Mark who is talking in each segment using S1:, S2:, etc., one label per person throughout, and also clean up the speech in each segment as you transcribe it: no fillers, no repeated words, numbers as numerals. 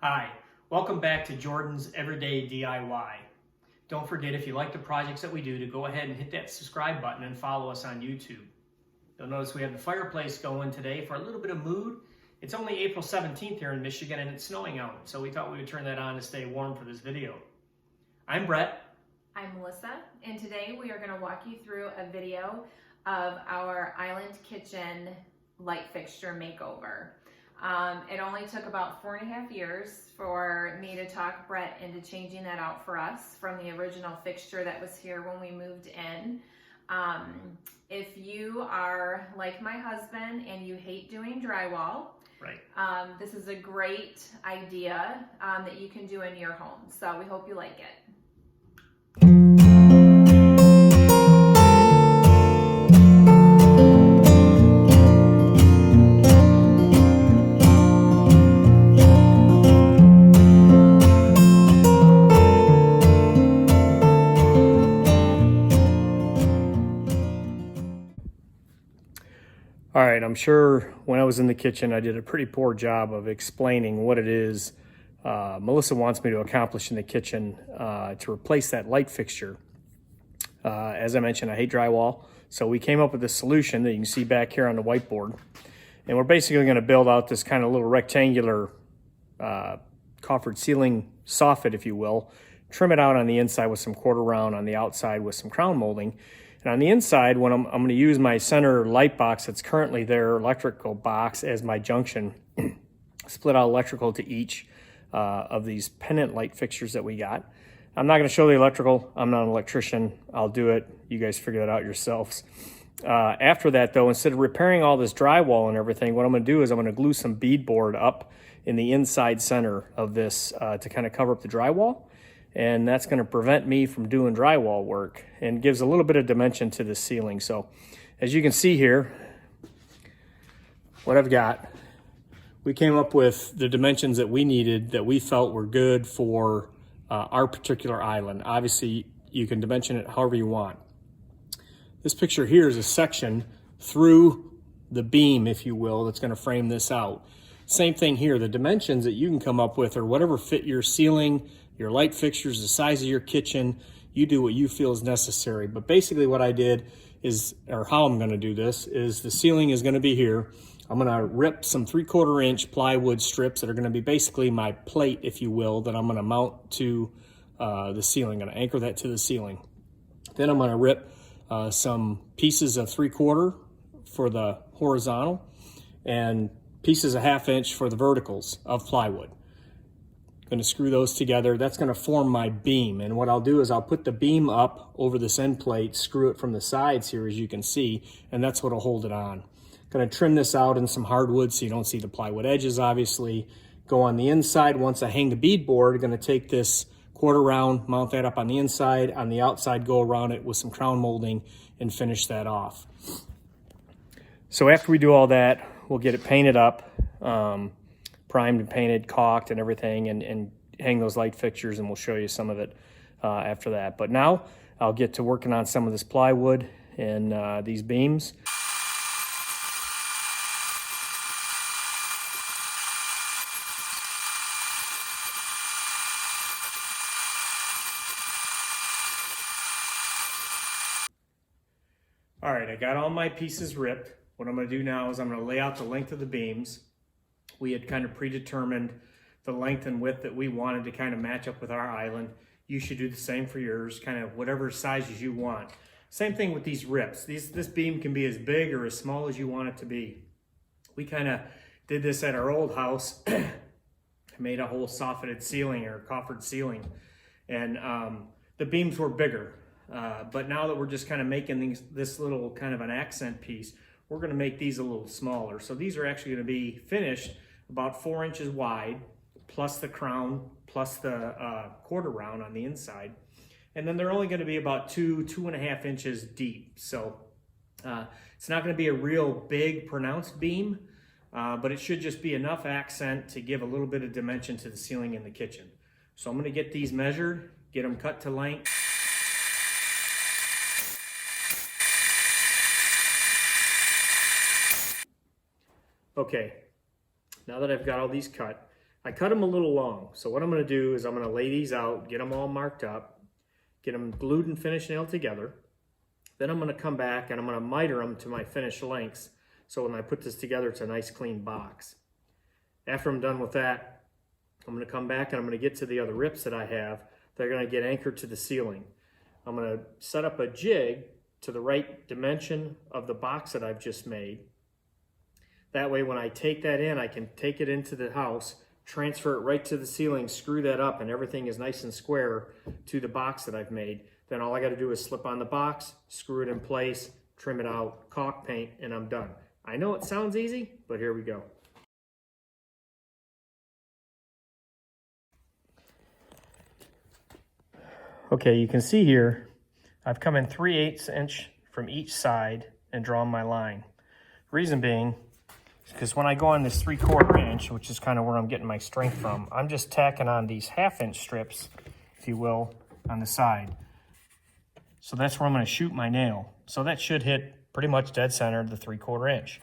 S1: Hi, welcome back to Jordan's Everyday DIY. Don't forget, if you like the projects that we do, to go ahead and hit that subscribe button and follow us on YouTube. You'll notice we have the fireplace going today for a little bit of mood. It's only April 17th here in Michigan and it's snowing out, so we thought we would turn that on to stay warm for this video. I'm Brett.
S2: I'm Melissa, and today we are going to walk you through a video of our island kitchen light fixture makeover. It only took about 4.5 years for me to talk Brett into changing that out for us from the original fixture that was here when we moved in. If you are like my husband and you hate doing drywall,
S1: Right.
S2: This is a great idea that you can do in your home. So we hope you like it.
S1: All right, I'm sure when I was in the kitchen, I did a pretty poor job of explaining what it is Melissa wants me to accomplish in the kitchen to replace that light fixture. As I mentioned, I hate drywall, so we came up with a solution that you can see back here on the whiteboard. And we're basically going to build out this kind of little rectangular coffered ceiling soffit, if you will, trim it out on the inside with some quarter round, on the outside with some crown molding. And on the inside, when I'm going to use my center light box that's currently there, electrical box, as my junction, split out electrical to each of these pendant light fixtures that we got. I'm not going to show the electrical. I'm not an electrician. I'll do it. You guys figure that out yourselves. After that, though, instead of repairing all this drywall and everything, what I'm going to do is I'm going to glue some beadboard up in the inside center of this to kind of cover up the drywall. And that's going to prevent me from doing drywall work and gives a little bit of dimension to the ceiling. So as you can see here, what I've got, we came up with the dimensions that we needed that we felt were good for our particular island. Obviously, you can dimension it however you want. This picture here is a section through the beam, if you will, that's going to frame this out. Same thing here. The dimensions that you can come up with are whatever fit your ceiling, your light fixtures, the size of your kitchen. You do what you feel is necessary. But basically what I did is, or how I'm going to do this, is the ceiling is going to be here. I'm going to rip some 3/4 inch plywood strips that are going to be basically my plate, if you will, that I'm going to mount to the ceiling. I'm going to anchor that to the ceiling. Then I'm going to rip some pieces of 3/4 for the horizontal and pieces of 1/2 inch for the verticals of plywood. Going to screw those together. That's going to form my beam. And what I'll do is I'll put the beam up over this end plate, screw it from the sides here, as you can see, and that's what'll hold it on. Going to trim this out in some hardwood so you don't see the plywood edges, obviously. Go on the inside. Once I hang the beadboard, going to take this quarter round, mount that up on the inside. On the outside, go around it with some crown molding and finish that off. So after we do all that, we'll get it painted up. Primed and painted, caulked and everything, and hang those light fixtures, and we'll show you some of it after that. But now I'll get to working on some of this plywood and these beams. All right, I got all my pieces ripped. What I'm going to do now is I'm going to lay out the length of the beams. We had kind of predetermined the length and width that we wanted to kind of match up with our island. You should do the same for yours, kind of whatever sizes you want. Same thing with these rips. This beam can be as big or as small as you want it to be. We kind of did this at our old house. Made a whole soffited ceiling or coffered ceiling. And the beams were bigger. But now that we're just kind of making this little kind of an accent piece, we're going to make these a little smaller. So these are actually going to be finished about 4 inches wide, plus the crown, plus the quarter round on the inside. And then they're only going to be about 2.5 inches deep. So it's not going to be a real big pronounced beam, but it should just be enough accent to give a little bit of dimension to the ceiling in the kitchen. So I'm going to get these measured, get them cut to length. Okay, now that I've got all these cut, I cut them a little long. So what I'm gonna do is I'm gonna lay these out, get them all marked up, get them glued and finish nailed together. Then I'm gonna come back and I'm gonna miter them to my finished lengths. So when I put this together, it's a nice clean box. After I'm done with that, I'm gonna come back and I'm gonna get to the other rips that I have. They're gonna get anchored to the ceiling. I'm gonna set up a jig to the right dimension of the box that I've just made. That way when I take that in, I can take it into the house, transfer it right to the ceiling, screw that up, and everything is nice and square to the box that I've made. Then all I gotta do is slip on the box, screw it in place, trim it out, caulk paint, and I'm done. I know it sounds easy, but here we go. Okay, you can see here, I've come in 3/8 inch from each side and drawn my line. Reason being, because when I go on this 3/4 inch, which is kind of where I'm getting my strength from, I'm just tacking on these 1/2 inch strips, if you will, on the side. So that's where I'm going to shoot my nail. So that should hit pretty much dead center the 3/4 inch.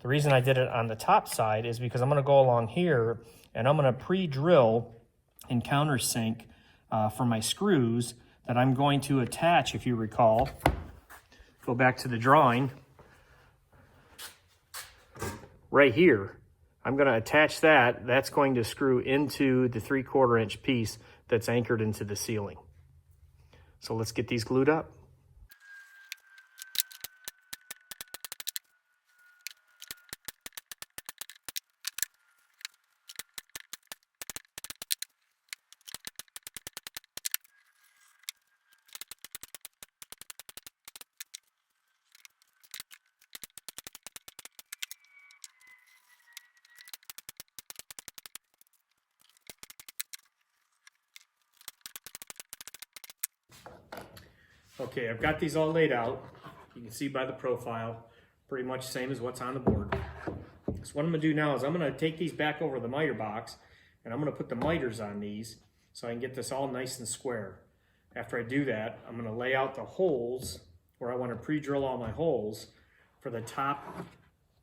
S1: The reason I did it on the top side is because I'm going to go along here and I'm going to pre-drill and countersink for my screws that I'm going to attach, if you recall. Go back to the drawing. Right here, I'm going to attach that. That's going to screw into the 3/4 inch piece that's anchored into the ceiling. So let's get these glued up. Okay, I've got these all laid out. You can see by the profile, pretty much same as what's on the board. So what I'm gonna do now is I'm gonna take these back over the miter box and I'm gonna put the miters on these so I can get this all nice and square. After I do that, I'm gonna lay out the holes where I wanna pre-drill all my holes for the top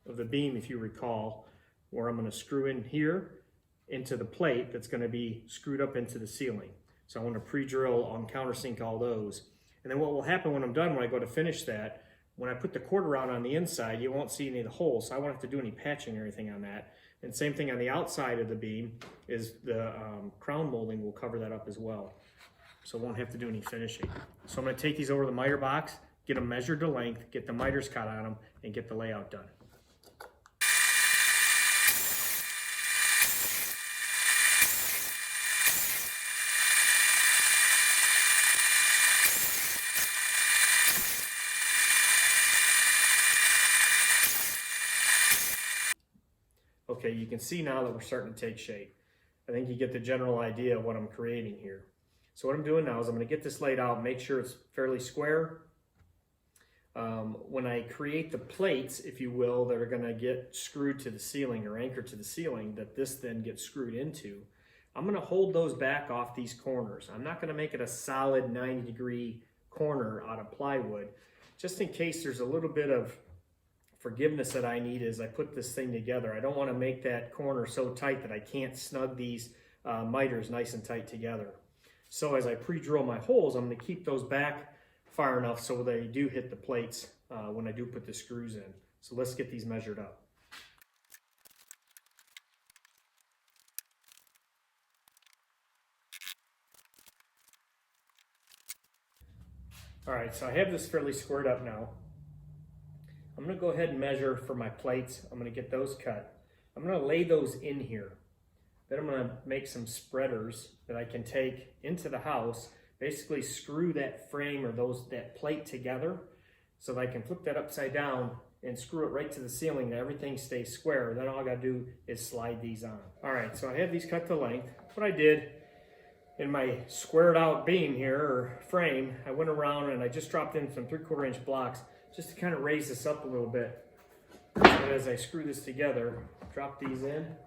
S1: of the beam, if you recall, where I'm gonna screw in here into the plate that's gonna be screwed up into the ceiling. So I wanna pre-drill and countersink all those. And then what will happen when I'm done, when I go to finish that, when I put the quarter round on the inside, you won't see any of the holes, so I won't have to do any patching or anything on that. And same thing on the outside of the beam, is the crown molding will cover that up as well. So I won't have to do any finishing. So I'm gonna take these over to the miter box, get them measured to length, get the miters cut on them, and get the layout done. Okay, you can see now that we're starting to take shape. I think you get the general idea of what I'm creating here. So what I'm doing now is I'm going to get this laid out, make sure it's fairly square. When I create the plates, if you will, that are going to get screwed to the ceiling or anchored to the ceiling that this then gets screwed into, I'm going to hold those back off these corners. I'm not going to make it a solid 90-degree corner out of plywood, just in case there's a little bit of forgiveness that I need as I put this thing together. I don't want to make that corner so tight that I can't snug these miters nice and tight together. So as I pre-drill my holes, I'm going to keep those back far enough so they do hit the plates when I do put the screws in. So let's get these measured up. All right, so I have this fairly squared up now. I'm gonna go ahead and measure for my plates. I'm gonna get those cut. I'm gonna lay those in here. Then I'm gonna make some spreaders that I can take into the house, basically screw that frame or that plate together so that I can flip that upside down and screw it right to the ceiling and everything stays square. Then all I gotta do is slide these on. All right, so I have these cut to length. What I did in my squared out beam here, or frame, I went around and I just dropped in some 3/4 inch blocks just to kind of raise this up a little bit. So as I screw this together, drop these in.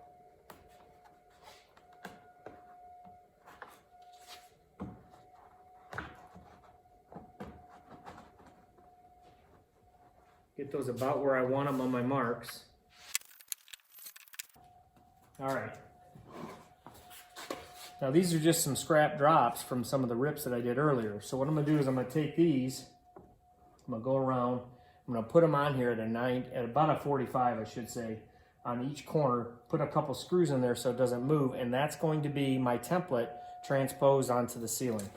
S1: Get those about where I want them on my marks. All right. Now these are just some scrap drops from some of the rips that I did earlier. So what I'm gonna do is I'm gonna take these, I'm gonna go around, I'm gonna put them on here at about a 45, I should say, on each corner, put a couple screws in there so it doesn't move, and that's going to be my template transposed onto the ceiling.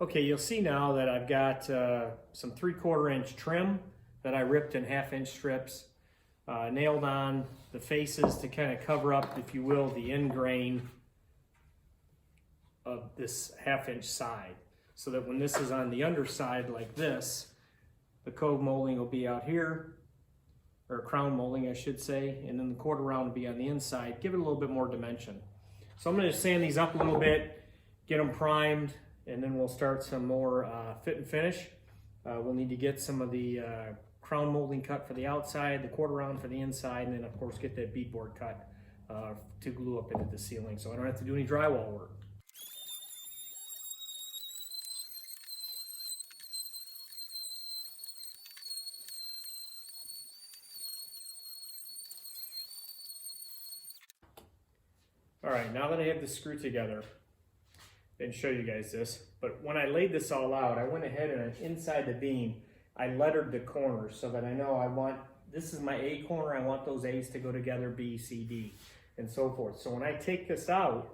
S1: Okay, you'll see now that I've got some 3/4 inch trim that I ripped in 1/2 inch strips, nailed on the faces to kind of cover up, if you will, the end grain of this 1/2 inch side, so that when this is on the underside like this, the cove molding will be out here, or crown molding I should say, and then the quarter round will be on the inside, give it a little bit more dimension. So I'm going to sand these up a little bit, get them primed, and then we'll start some more fit and finish. We'll need to get some of the crown molding cut for the outside, the quarter round for the inside, and then of course get that beadboard cut to glue up into the ceiling so I don't have to do any drywall work. All right, now that I have the screw together, and show you guys this, but when I laid this all out, I went ahead and inside the beam, I lettered the corners so that I know this is my A corner, I want those A's to go together, B, C, D, and so forth. So when I take this out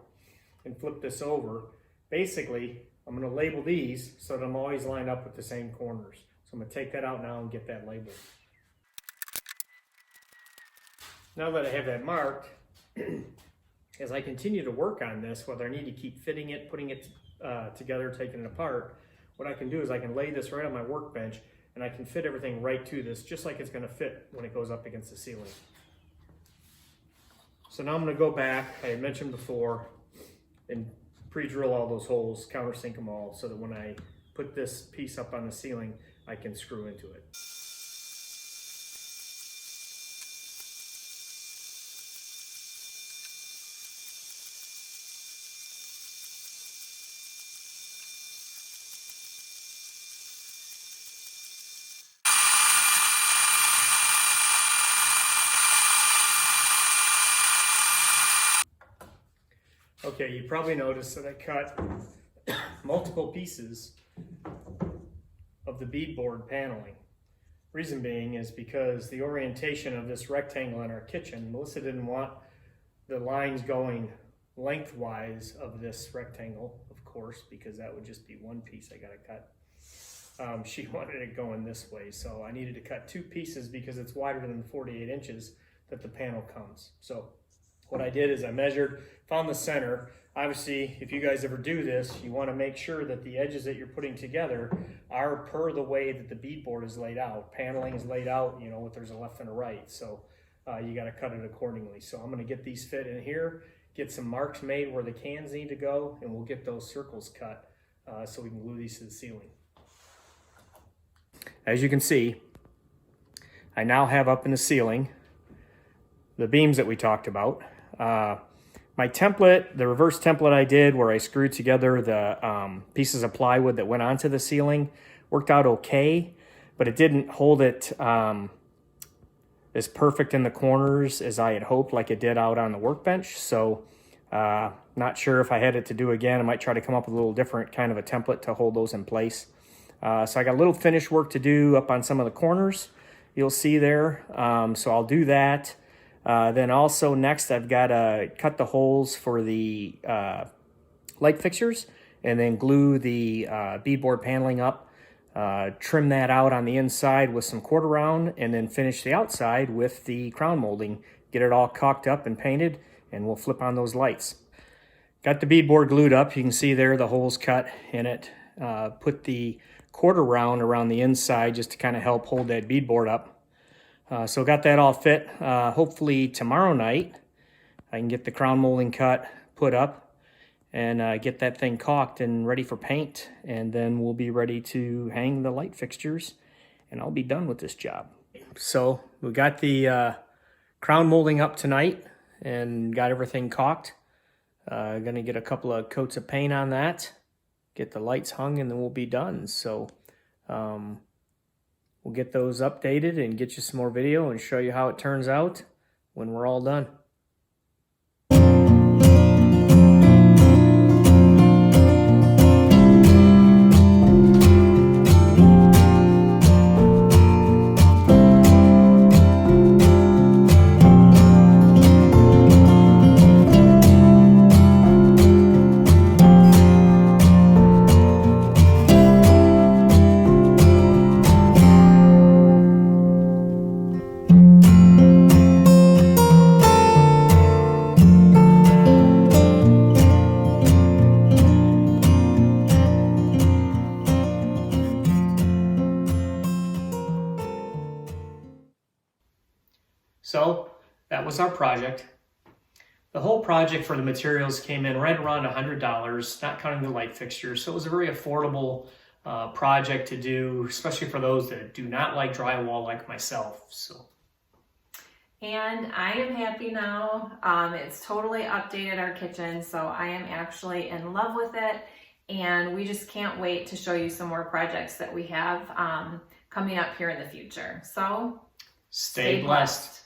S1: and flip this over, basically, I'm gonna label these so that I'm always lined up with the same corners. So I'm gonna take that out now and get that labeled. Now that I have that marked, as I continue to work on this, whether I need to keep fitting it, putting it together, taking it apart, what I can do is I can lay this right on my workbench and I can fit everything right to this, just like it's gonna fit when it goes up against the ceiling. So now I'm gonna go back, I had mentioned before, and pre-drill all those holes, countersink them all, so that when I put this piece up on the ceiling, I can screw into it. Okay, you probably noticed that I cut multiple pieces of the beadboard paneling. Reason being is because the orientation of this rectangle in our kitchen, Melissa didn't want the lines going lengthwise of this rectangle, of course, because that would just be one piece I gotta cut. She wanted it going this way, so I needed to cut 2 pieces because it's wider than the 48 inches that the panel comes. So what I did is I measured, found the center. Obviously, if you guys ever do this, you want to make sure that the edges that you're putting together are per the way that the beadboard is laid out. Paneling is laid out, you know, if there's a left and a right. So you got to cut it accordingly. So I'm going to get these fit in here, get some marks made where the cans need to go, and we'll get those circles cut so we can glue these to the ceiling. As you can see, I now have up in the ceiling the beams that we talked about. My template, the reverse template I did where I screwed together the pieces of plywood that went onto the ceiling worked out okay, but it didn't hold it as perfect in the corners as I had hoped like it did out on the workbench. So not sure if I had it to do again. I might try to come up with a little different kind of a template to hold those in place. So I got a little finish work to do up on some of the corners you'll see there. So I'll do that. Then also next I've got to cut the holes for the light fixtures and then glue the beadboard paneling up, trim that out on the inside with some quarter round, and then finish the outside with the crown molding, get it all caulked up and painted, and we'll flip on those lights. Got the beadboard glued up, you can see there the holes cut in it. Put the quarter round around the inside just to kind of help hold that beadboard up. So got that all fit. Hopefully tomorrow night I can get the crown molding cut, put up, and get that thing caulked and ready for paint. And then we'll be ready to hang the light fixtures and I'll be done with this job. So we got the crown molding up tonight and got everything caulked. Gonna get a couple of coats of paint on that, get the lights hung, and then we'll be done. So we'll get those updated and get you some more video and show you how it turns out when we're all done. So that was our project. The whole project for the materials came in right around $100, not counting the light fixtures. So it was a very affordable project to do, especially for those that do not like drywall like myself.
S2: And I am happy now. It's totally updated our kitchen, so I am actually in love with it. And we just can't wait to show you some more projects that we have coming up here in the future. So
S1: stay blessed.